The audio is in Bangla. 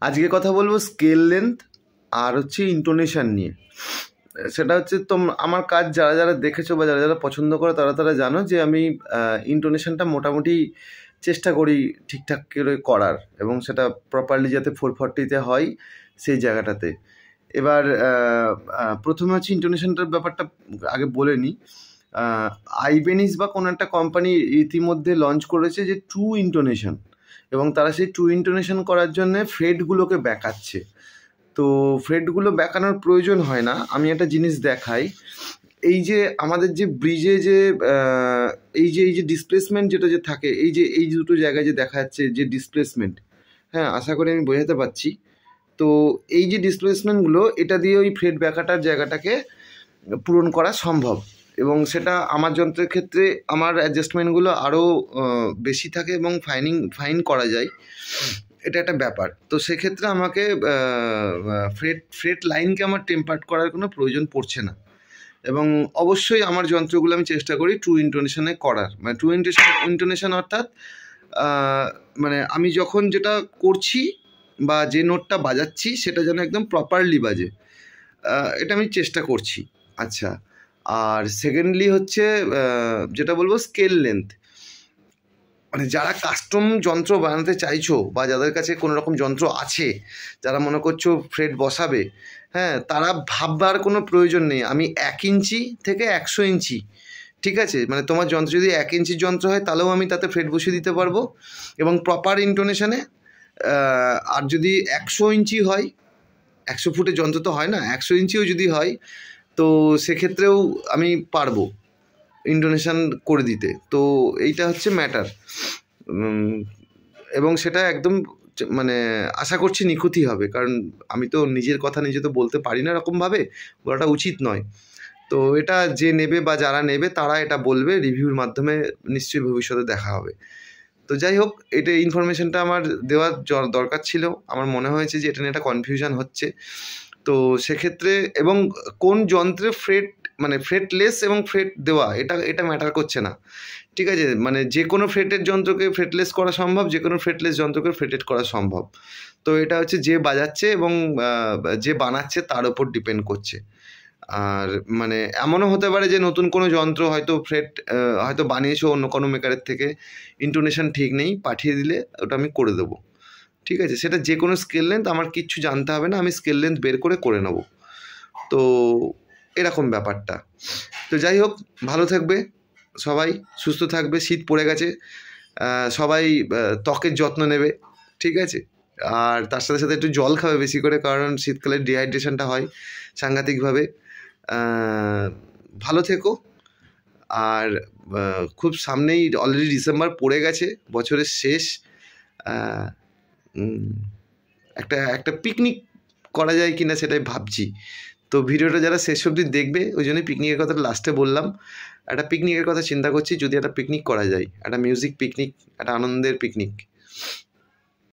আজকে কথা বলবো স্কেল লেন্থ আর হচ্ছে ইন্টোনেশন নিয়ে। সেটা হচ্ছে আমার কাজ যারা যারা দেখেছো বা যারা যারা পছন্দ করো তারা তারা জানো যে আমি ইন্টোনেশনটা মোটামুটি চেষ্টা করি ঠিকঠাক করে করার, এবং সেটা প্রপারলি যাতে 440-তে হয় সেই জায়গাটাতে। এবার প্রথমে হচ্ছে ইন্টোনেশনটার ব্যাপারটা আগে বলে নিই। আইবেনিস বা কোনো একটা কোম্পানি ইতিমধ্যে লঞ্চ করেছে যে ট্রু ইন্টোনেশন, এবং তারা সেই ট্রু ইন্টোনেশন করার জন্য ফ্রেডগুলোকে ব্যাকাচ্ছে। তো ফ্রেডগুলো ব্যাকানোর প্রয়োজন হয় না। আমি একটা জিনিস দেখাই, এই যে আমাদের যে ব্রিজে যে এই যে ডিসপ্লেসমেন্ট যেটা যে থাকে, এই দুটো জায়গায় যে দেখা যাচ্ছে যে ডিসপ্লেসমেন্ট, হ্যাঁ আশা করি আমি বোঝাতে পারছি। তো এই যে ডিসপ্লেসমেন্টগুলো, এটা দিয়ে ওই ফ্রেড ব্যাকাটার জায়গাটাকে পূরণ করা সম্ভব, এবং সেটা আমার যন্ত্রের ক্ষেত্রে আমার অ্যাডজাস্টমেন্টগুলো আরও বেশি থাকে এবং ফাইন করা যায়। এটা একটা ব্যাপার। তো সেক্ষেত্রে আমাকে ফ্রেট লাইনকে আমার টেম্পার্ড করার কোনো প্রয়োজন পড়ছে না, এবং অবশ্যই আমার যন্ত্রগুলো আমি চেষ্টা করি ট্রু ইন্টোনেশনে করার। মানে ট্রু ইন্টোনেশন অর্থাৎ মানে আমি যখন যেটা করছি বা যে নোটটা বাজাচ্ছি সেটা যেন একদম প্রপারলি বাজে, এটা আমি চেষ্টা করছি। আচ্ছা, আর সেকেন্ডলি হচ্ছে যেটা বলবো স্কেল লেন্থ। মানে যারা কাস্টম যন্ত্র বানাতে চাইছো বা যাদের কাছে কোনো রকম যন্ত্র আছে, যারা মনে করছো ফ্রেড বসাবে, হ্যাঁ তারা ভাববার কোনো প্রয়োজন নেই। আমি 1 ইঞ্চি থেকে 100 ইঞ্চি, ঠিক আছে, মানে তোমার যন্ত্র যদি 1 ইঞ্চির যন্ত্র হয় তাহলেও আমি তাতে ফ্রেড বসিয়ে দিতে পারবো এবং প্রপার ইন্টোনেশনে। আর যদি 100 ইঞ্চি হয়, 100 ফুটের যন্ত্র তো হয় না, 100 ইঞ্চিও যদি হয় তো সেক্ষেত্রেও আমি পারবো ইন্টোনেশন করে দিতে। তো এইটা হচ্ছে ম্যাটার, এবং সেটা একদম মানে আশা করছি নিখুঁতই হবে, কারণ আমি তো নিজের কথা নিজে তো বলতে পারি না, এরকমভাবে বলাটা উচিত নয়। তো এটা যে নেবে বা যারা নেবে তারা এটা বলবে, রিভিউর মাধ্যমে নিশ্চয়ই ভবিষ্যতে দেখা হবে। তো যাই হোক, এটা ইনফরমেশনটা আমার দেওয়ার দরকার ছিল। আমার মনে হয়েছে যে এটা নিয়ে একটা কনফিউশন হচ্ছে। তো সেক্ষেত্রে এবং কোন যন্ত্রে মানে ফ্রেটলেস এবং ফ্রেট দেওয়া, এটা ম্যাটার করছে না, ঠিক আছে। মানে যে কোনো ফ্রেটের যন্ত্রকে ফ্রেটলেস করা সম্ভব, যে কোনো ফ্রেটলেস যন্ত্রকে ফ্রেটেড করা সম্ভব। তো এটা হচ্ছে যে বাজাচ্ছে এবং যে বানাচ্ছে তার উপর ডিপেন্ড করছে। আর মানে এমনও হতে পারে যে নতুন কোনো যন্ত্র হয়তো হয়তো বানিয়েছো অন্য কোনো মেকারের থেকে, ইন্টোনেশন ঠিক নেই, পাঠিয়ে দিলে ওটা আমি করে দেবো, ঠিক আছে। সেটা যে কোনো স্কেল লেন্থ, আমার কিচ্ছু জানতে হবে না, আমি স্কেল লেন্থ বের করে নেব। তো এরকম ব্যাপারটা। তো যাই হোক, ভালো থাকবে সবাই, সুস্থ থাকবে। শীত পড়ে গেছে, সবাই ত্বকের যত্ন নেবে, ঠিক আছে। আর তার সাথে সাথে একটু জল খাবে বেশি করে, কারণ শীতকালে ডিহাইড্রেশনটা হয় সাংঘাতিকভাবে। ভালো থেকো। আর খুব সামনেই অলরেডি ডিসেম্বর পড়ে গেছে, বছরের শেষ। একটা পিকনিক করা যায় কি না সেটাই ভাবছি। তো ভিডিওটা যারা শেষ অবধি দেখবে, ওই জন্যই পিকনিকের কথাটা লাস্টে বললাম। একটা পিকনিকের কথা চিন্তা করছি, যদি একটা পিকনিক করা যায়, একটা মিউজিক পিকনিক, একটা আনন্দের পিকনিক।